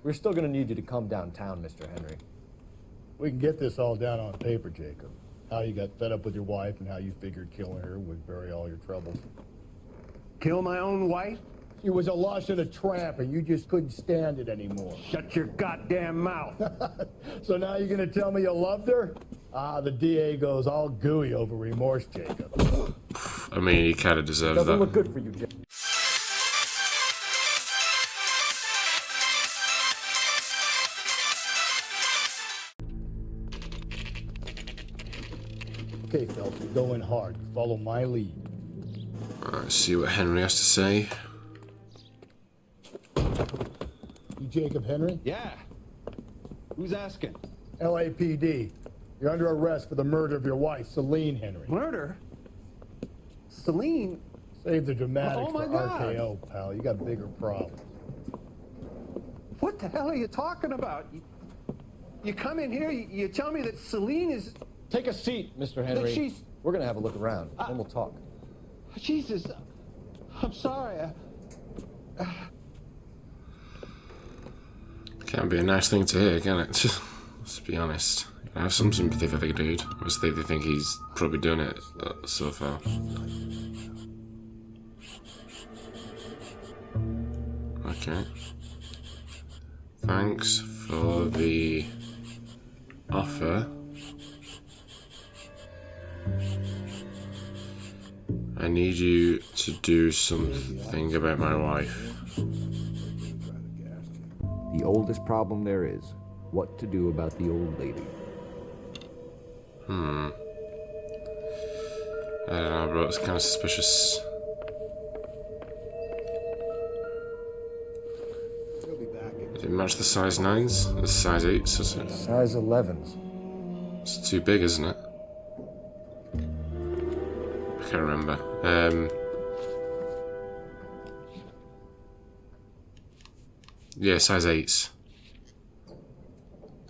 We're still gonna need you to come downtown, Mr. Henry. We can get this all down on paper, Jacob. How you got fed up with your wife and how you figured killing her would bury all your troubles. Kill my own wife? She was a lush and a tramp, and you just couldn't stand it anymore. Shut your goddamn mouth. So now you're gonna tell me you loved her? Ah, the DA goes all gooey over remorse, Jacob. I mean, he kind of deserves Doesn't that. look good for you, Jacob. Okay, Phelps, we go in hard. Follow my lead. Let's see what Henry has to say. You Jacob Henry? Yeah. Who's asking? LAPD. You're under arrest for the murder of your wife, Celine Henry. Murder? Celine? Save the dramatics Oh, my for God. RKO, pal. You got bigger problems. What the hell are you talking about? You come in here, you tell me that Celine is... Take a seat, Mr. Henry. she's- We're gonna have a look around, then we'll talk. Jesus, I'm sorry. Can't be a nice thing to hear, can it? Let's be honest. I have some sympathy for the dude. Obviously, they think he's probably done it so far. Okay. Thanks for the offer. I need you to do something about my wife. The oldest problem there is, what to do about the old lady. I don't know, bro. It's kind of suspicious. Did it match the size 9s? The size 8s, is it? Size 11s. It's too big, isn't it? I can't remember. Yeah, size 8s.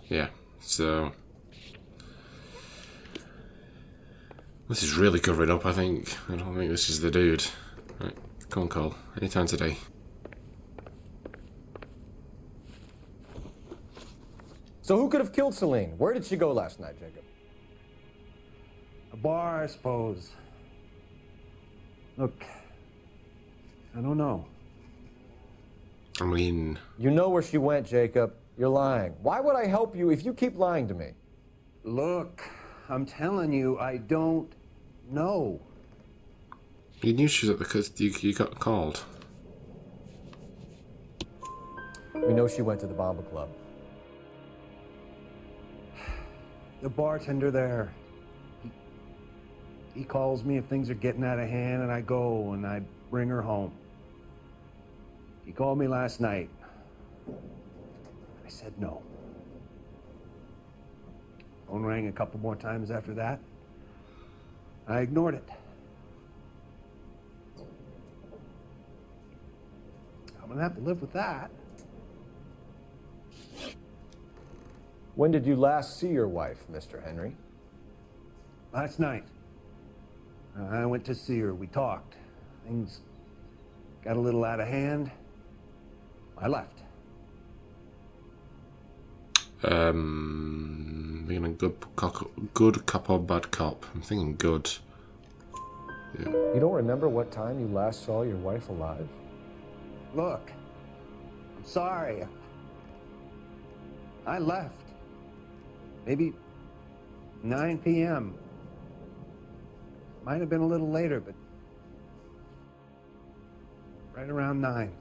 Yeah, so... This is really covering up, I think. I don't think this is the dude. Right, come on, Cole. Anytime today. So who could have killed Celine? Where did she go last night, Jacob? A bar, I suppose. Look, I don't know. I mean... You know where she went, Jacob. You're lying. Why would I help you if you keep lying to me? Look, I'm telling you, I don't know. You knew she was at the... Because you got called. We know she went to the Bomba Club. The bartender there, he calls me if things are getting out of hand, and I go and I bring her home. He called me last night. I said no. Phone rang a couple more times after that. I ignored it. I'm gonna have to live with that. When did you last see your wife, Mr. Henry? Last night. I went to see her. We talked. Things got a little out of hand. I left. Being a good cop or bad cop. I'm thinking good. Yeah. You don't remember what time you last saw your wife alive? Look, I'm sorry. I left. Maybe 9 p.m. Might have been a little later, but right around 9.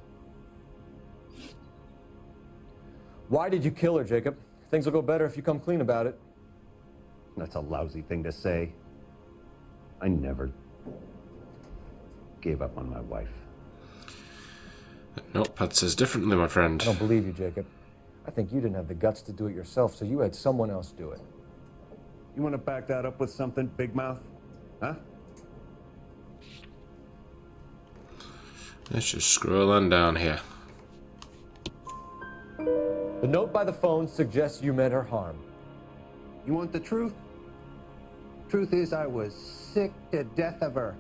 Why did you kill her, Jacob? Things will go better if you come clean about it. That's a lousy thing to say. I never gave up on my wife. Notepad says differently, my friend. I don't believe you, Jacob. I think you didn't have the guts to do it yourself, so you had someone else do it. You want to back that up with something, Big Mouth? Huh? Let's just scroll on down here. The note by the phone suggests you meant her harm. You want the truth? Truth is, I was sick to death of her.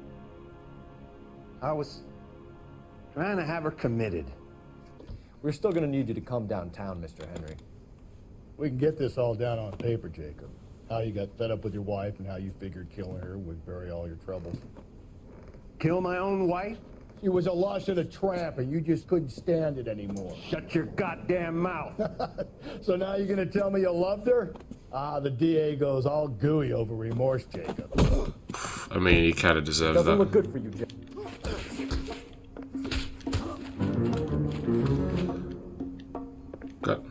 I was trying to have her committed. We're still gonna need you to come downtown, Mr. Henry. We can get this all down on paper, Jacob. How you got fed up with your wife and how you figured killing her would bury all your troubles. Kill my own wife? She was a lush and a tramp, and you just couldn't stand it anymore. Shut your goddamn mouth. So now you're gonna tell me you loved her? Ah, the DA goes all gooey over remorse, Jacob. I mean, he kind of deserves Doesn't that. look good for you, Jacob. Got.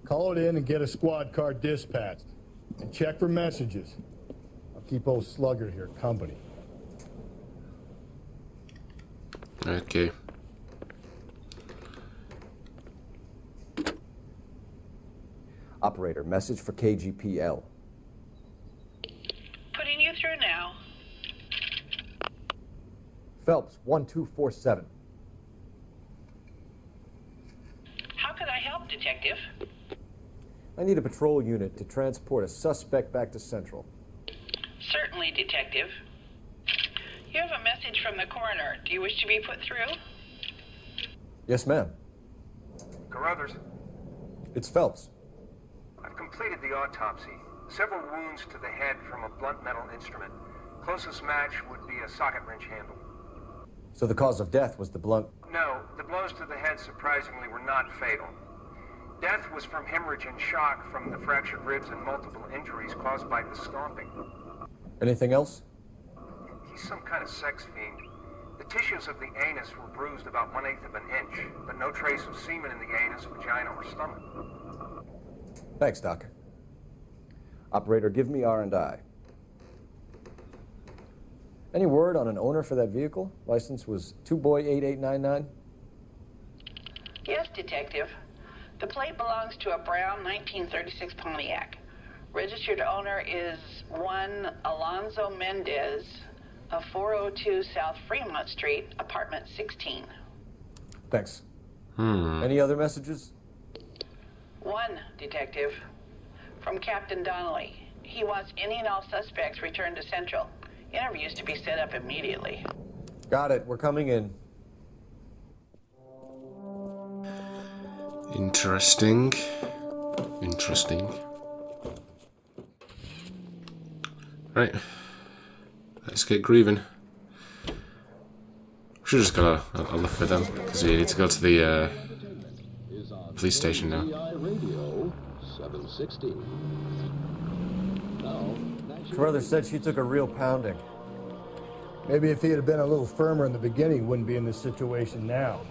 Call it in and get a squad car dispatched. And check for messages. I'll keep old Slugger here company. Okay. Operator, message for KGPL. Putting you through now. Phelps, 1247. How could I help, Detective? I need a patrol unit to transport a suspect back to Central. Certainly, Detective. You have a message from the coroner. Do you wish to be put through? Yes, ma'am. Carruthers, It's Phelps. I've completed the autopsy. Several wounds to the head from a blunt metal instrument. Closest match would be a socket wrench handle. So the cause of death was the blunt. No, the blows to the head surprisingly were not fatal. Death was from hemorrhage and shock from the fractured ribs and multiple injuries caused by the stomping. Anything else? He's some kind of sex fiend. The tissues of the anus were bruised about 1/8 of an inch, but no trace of semen in the anus, vagina, or stomach. Thanks, Doc. Operator, give me R&I. Any word on an owner for that vehicle? License was 2boy8899. Yes, Detective. The plate belongs to a brown 1936 Pontiac. Registered owner is one Alonzo Mendez of 402 South Fremont Street, apartment 16. Thanks. Any other messages? One, Detective. From Captain Donnelly. He wants any and all suspects returned to Central. Interviews to be set up immediately. Got it. We're coming in. Interesting. Interesting. Right. Let's get grieving. We should just got a lift with them, because we need to go to the police station now. Carruthers said she took a real pounding. Maybe if he had been a little firmer in the beginning, he wouldn't be in this situation now.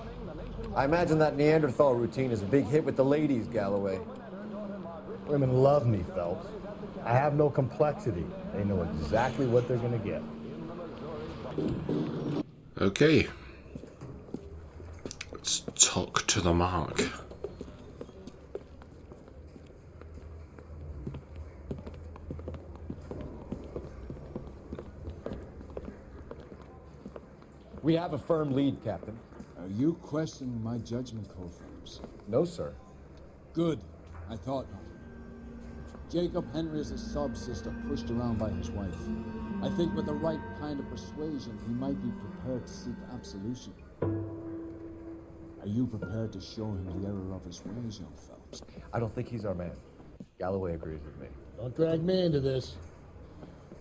I imagine that Neanderthal routine is a big hit with the ladies, Galloway. Women love me, Phelps. I have no complexity. They know exactly what they're gonna get. Okay. Let's talk to the mark. We have a firm lead, Captain. Are you questioning my judgment call, Phelps? No, sir. Good. I thought not. Jacob Henry is a sob-sister pushed around by his wife. I think with the right kind of persuasion, he might be prepared to seek absolution. Are you prepared to show him the error of his ways, young Phelps? I don't think he's our man. Galloway agrees with me. Don't drag me into this.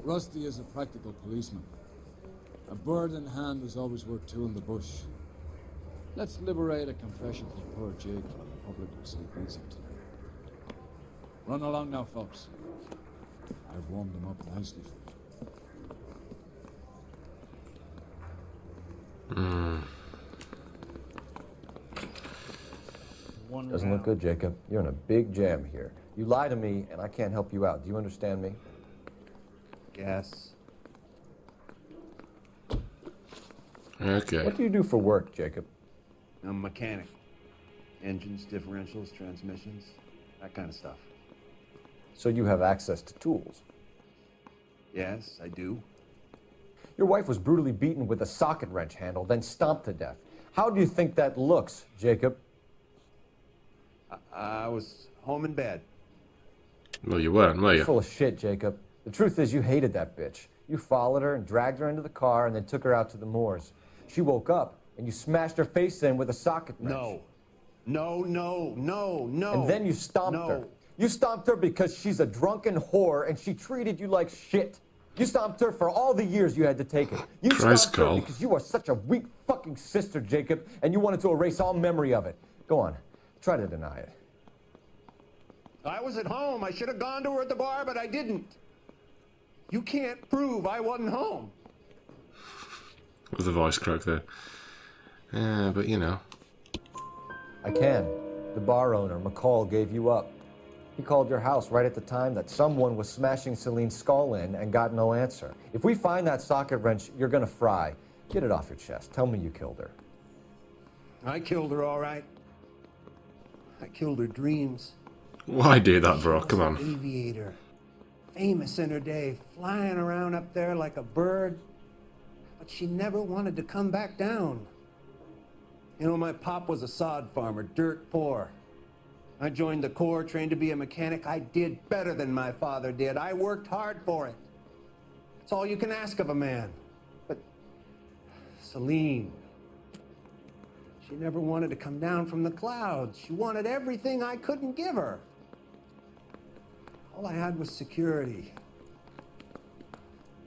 Rusty is a practical policeman. A bird in hand is always worth two in the bush. Let's liberate a confession from poor Jake, and the public will sleep easy tonight. Run along now, folks. I've warmed them up nicely for you. Doesn't look good, Jacob. You're in a big jam here. You lie to me, and I can't help you out. Do you understand me? Yes. Okay. What do you do for work, Jacob? I'm a mechanic. Engines, differentials, transmissions, that kind of stuff. So you have access to tools. Yes, I do. Your wife was brutally beaten with a socket wrench handle, then stomped to death. How do you think that looks, Jacob? I was home in bed. Well, you weren't, were you? Full of shit, Jacob. The truth is, you hated that bitch. You followed her and dragged her into the car and then took her out to the moors. She woke up and you smashed her face in with a socket wrench. No. No, no, no, no. And then you stomped her. You stomped her because she's a drunken whore and she treated you like shit. You stomped her for all the years you had to take it. You stomped her because you are such a weak fucking sister, Jacob, and you wanted to erase all memory of it. Go on. Try to deny it. I was at home. I should have gone to her at the bar, but I didn't. You can't prove I wasn't home. With a voice crack there. Yeah, but you know. I can. The bar owner, McCall, gave you up. He called your house right at the time that someone was smashing Celine's skull in and got no answer. If we find that socket wrench, you're gonna fry. Get it off your chest. Tell me you killed her. I killed her, all right. I killed her dreams. Why do that, bro? Come on. Aviator. Famous in her day, flying around up there like a bird. But she never wanted to come back down. You know, my pop was a sod farmer, dirt poor. I joined the Corps, trained to be a mechanic. I did better than my father did. I worked hard for it. It's all you can ask of a man. But Celine, she never wanted to come down from the clouds. She wanted everything I couldn't give her. All I had was security.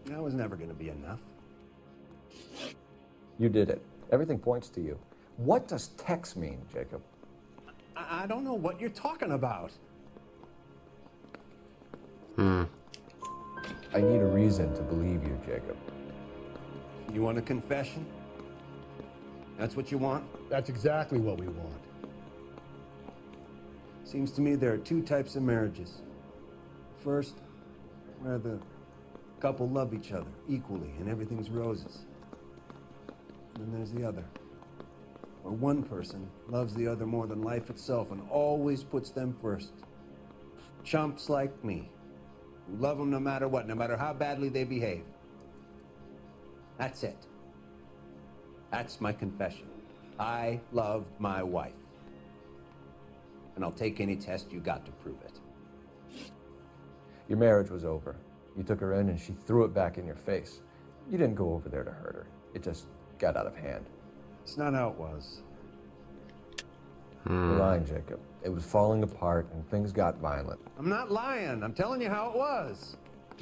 That was never going to be enough. You did it. Everything points to you. What does Tex mean, Jacob? I don't know what you're talking about. I need a reason to believe you, Jacob. You want a confession? That's what you want? That's exactly what we want. Seems to me there are two types of marriages. First, where the couple love each other equally and everything's roses. And then there's the other, where one person loves the other more than life itself and always puts them first. Chumps like me, who love them no matter what, no matter how badly they behave. That's it. That's my confession. I loved my wife. And I'll take any test you got to prove it. Your marriage was over. You took her in and she threw it back in your face. You didn't go over there to hurt her. It just got out of hand. It's not how it was. You're lying, Jacob. It was falling apart and things got violent. I'm not lying. I'm telling you how it was.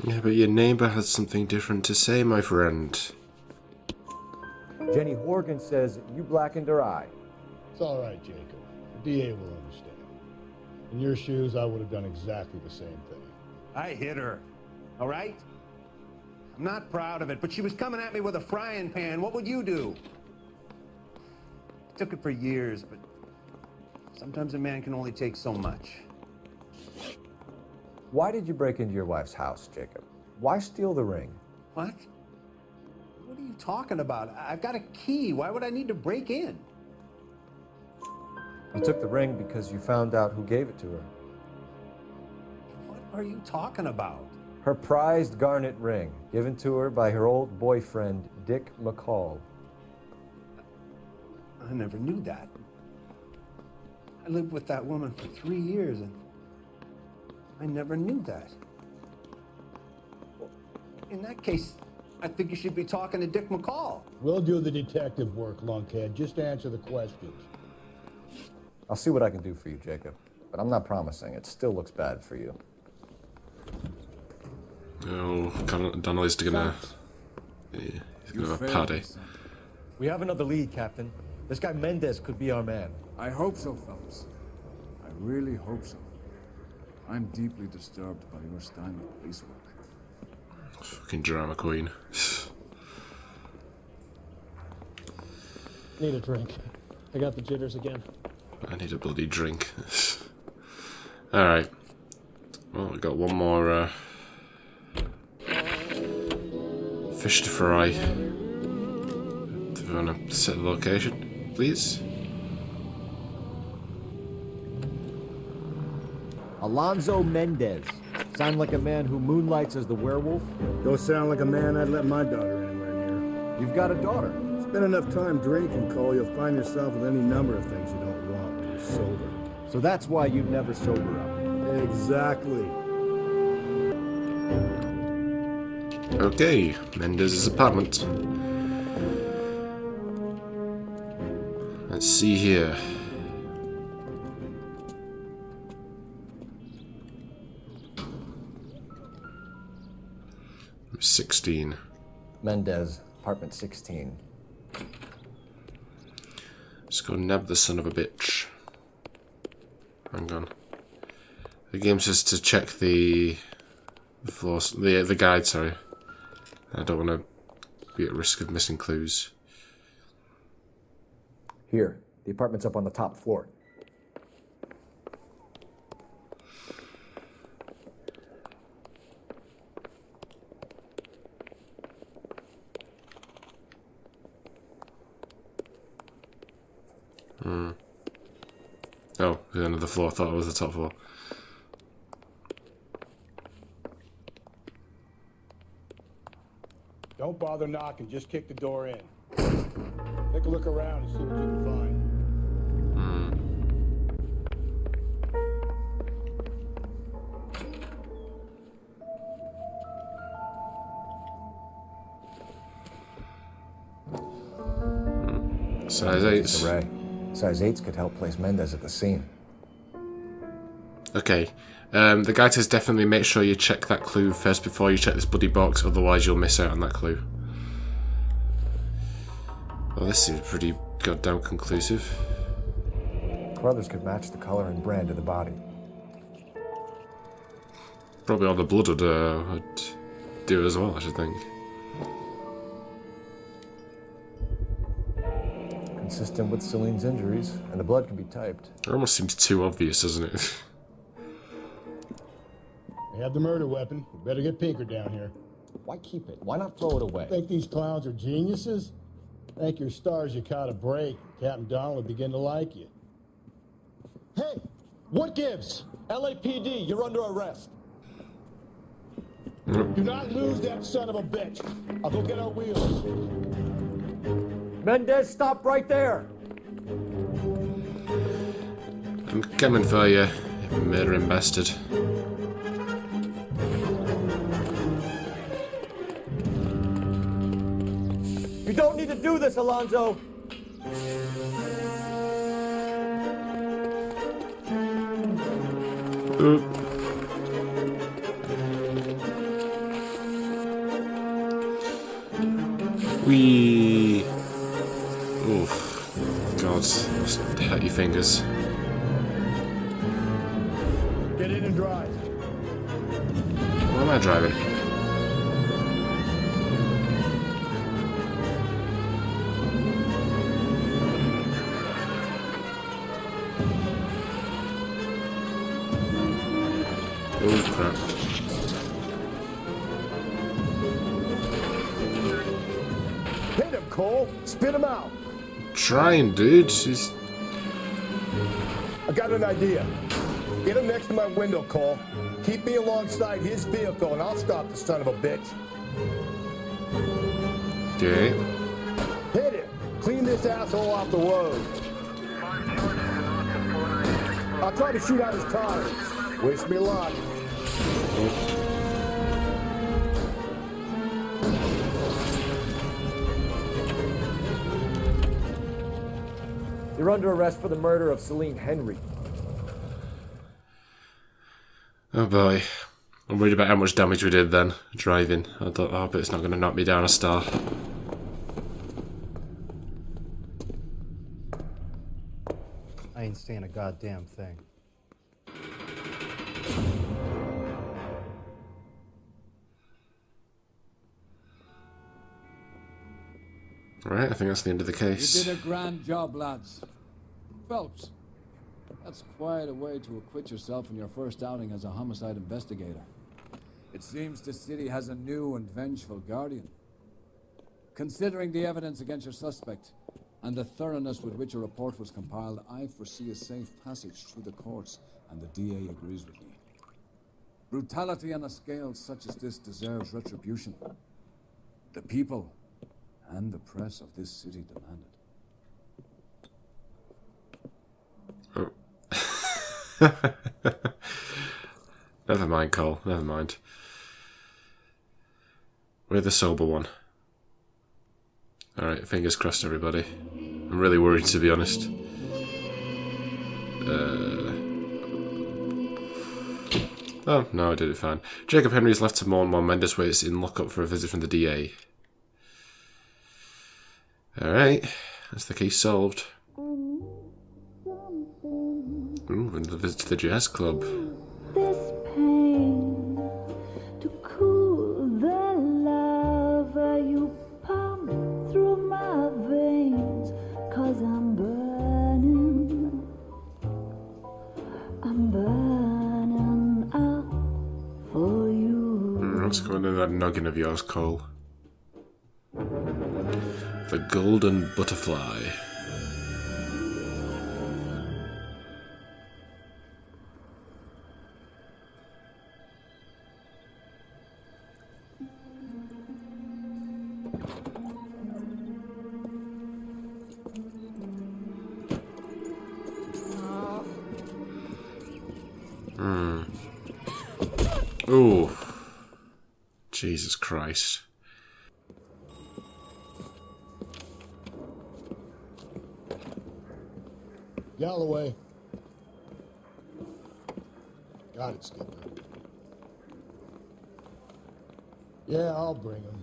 Yeah, but your neighbour has something different to say, my friend. Jenny Horgan says you blackened her eye. It's all right, Jacob. The DA will understand. In your shoes, I would have done exactly the same thing. I hit her. All right? I'm not proud of it, but she was coming at me with a frying pan. What would you do? Took it for years, but sometimes a man can only take so much. Why did you break into your wife's house, Jacob? Why steal the ring? What? What are you talking about? I've got a key. Why would I need to break in? You took the ring because you found out who gave it to her. What are you talking about? Her prized garnet ring, given to her by her old boyfriend, Dick McCall. I never knew that. I lived with that woman for 3 years, and I never knew that. Well, in that case, I think you should be talking to Dick McCall. We'll do the detective work, lunkhead. Just answer the questions. I'll see what I can do for you, Jacob. But I'm not promising. It still looks bad for you. Oh, Donnelly's gonna... Yeah, he's gonna have a party. We have another lead, Captain. This guy Mendez could be our man. I hope so, fellas. I really hope so. I'm deeply disturbed by your style of police work. Fucking drama queen. Need a drink. I got the jitters again. I need a bloody drink. Alright. Well, we got one more fish to fry. Do we want to set the location, please? Alonzo Mendez. Sound like a man who moonlights as the werewolf? Don't sound like a man I'd let my daughter anywhere near. You've got a daughter. Spend enough time drinking, Cole, you'll find yourself with any number of things you don't want when you're sober. So that's why you'd never sober up. Exactly. Okay, Mendez's apartment. Let's see here. I'm 16. Mendez, apartment 16. Let's go nab the son of a bitch. Hang on. The game says to check the floor, the guide. Sorry, I don't want to be at risk of missing clues. Here, the apartment's up on the top floor. Oh, the end of the floor. I thought it was the top floor. Don't bother knocking, just kick the door in. Take a look around and see what you can find. Size 8s. Array. Size 8s could help place Mendez at the scene. Okay. The guide says definitely make sure you check that clue first before you check this bloody box, otherwise you'll miss out on that clue. Well, this seems pretty goddamn conclusive. Carruthers could match the color and brand of the body. Probably all the blood would do as well, I should think. Consistent with Celine's injuries, and the blood can be typed. It almost seems too obvious, doesn't it? They have the murder weapon. We better get Pinker down here. Why keep it? Why not throw it away? Think these clowns are geniuses? Thank your stars you caught a break. Captain Don will begin to like you. Hey! What gives? LAPD, you're under arrest. Do not lose that son of a bitch. I'll go get our wheels. Mendez, stop right there! I'm coming for you, you murdering bastard. You don't need to do this, Alonzo! Wee. Oof. God, just hurt your fingers. Get in and drive. Why am I driving? Oh crap. Hit him, Cole. Spit him out. Trying, dude. She's... I got an idea. Get him next to my window, Cole. Keep me alongside his vehicle, and I'll stop the son of a bitch. Okay. Hit him. Clean this asshole off the road. I'll try to shoot out his tires. Wish me luck. You're under arrest for the murder of Celine Henry. Oh boy. I'm worried about how much damage we did then, driving. I hope it's not going to knock me down a star. I ain't saying a goddamn thing. Alright, I think that's the end of the case. You did a grand job, lads. Phelps, that's quite a way to acquit yourself in your first outing as a homicide investigator. It seems the city has a new and vengeful guardian. Considering the evidence against your suspect and the thoroughness with which a report was compiled, I foresee a safe passage through the courts, and the DA agrees with me. Brutality on a scale such as this deserves retribution. The people and the press of this city demand it. Never mind, Cole. Never mind. We're the sober one. Alright, fingers crossed, everybody. I'm really worried, to be honest. Oh, no, I did it fine. Jacob Henry is left to mourn while Mendez waits in lockup for a visit from the DA. Alright, that's the case solved. Ooh, another visit to the jazz club. This pain to cool the lava you pump through my veins, 'cause I'm burning up for you. Let's go into that noggin of yours, Cole. The golden butterfly. Ooh. Jesus Christ. Galloway. Got it, Skipper. Yeah, I'll bring him.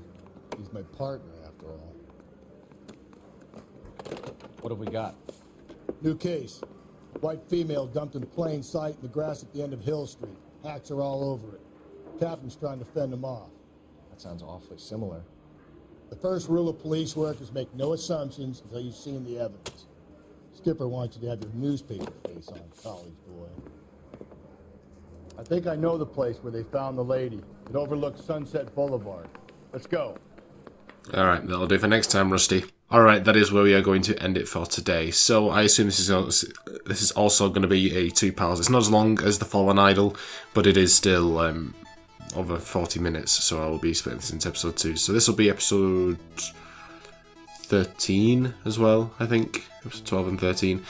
He's my partner, after all. What have we got? New case. White female dumped in plain sight in the grass at the end of Hill Street. Hacks are all over it. Captain's trying to fend them off. That sounds awfully similar. The first rule of police work is make no assumptions until you've seen the evidence. Skipper wants you to have your newspaper face on, college boy. I think I know the place where they found the lady. It overlooks Sunset Boulevard. Let's go. Alright, that'll do for next time, Rusty. Alright, that is where we are going to end it for today. So I assume this is also going to be a 2 parts. It's not as long as The Fallen Idol, but it is still over 40 minutes, so I will be splitting this into episode 2. So this will be episode 13 as well, I think. Episode 12 and 13.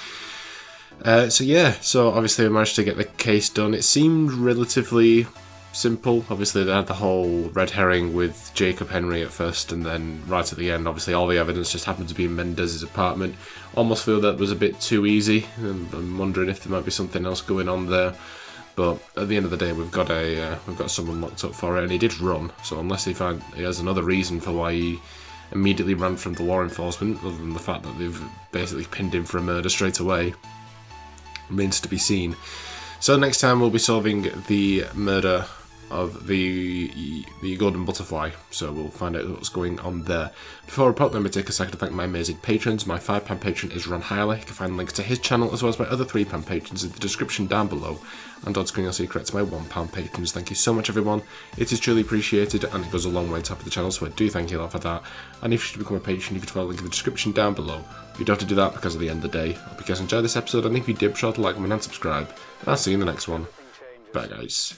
So yeah, so obviously I managed to get the case done. It seemed relatively simple. Obviously they had the whole red herring with Jacob Henry at first, and then right at the end, obviously all the evidence just happened to be in Mendez's apartment. Almost feel that was a bit too easy. I'm wondering if there might be something else going on there. But at the end of the day, we've got someone locked up for it, and he did run. So unless he has another reason for why he immediately ran from the law enforcement, other than the fact that they've basically pinned him for a murder straight away, remains to be seen. So next time we'll be solving the murder of the golden butterfly, so we'll find out what's going on there. Before I pop, let me take a second to thank my amazing patrons. My £5 patron is Ron Hiley. You can find links to his channel as well as my other £3 patrons in the description down below, and on screen you'll see correct to my £1 patrons. Thank you so much, everyone. It is truly appreciated, and it goes a long way to help the channel, so I do thank you a lot for that. And if you should become a patron, you can find a link in the description down below. You don't have to do that because at the end of the day, I hope you guys enjoyed this episode, and if you did, be sure to like, comment and subscribe, and I'll see you in the next one. Bye guys.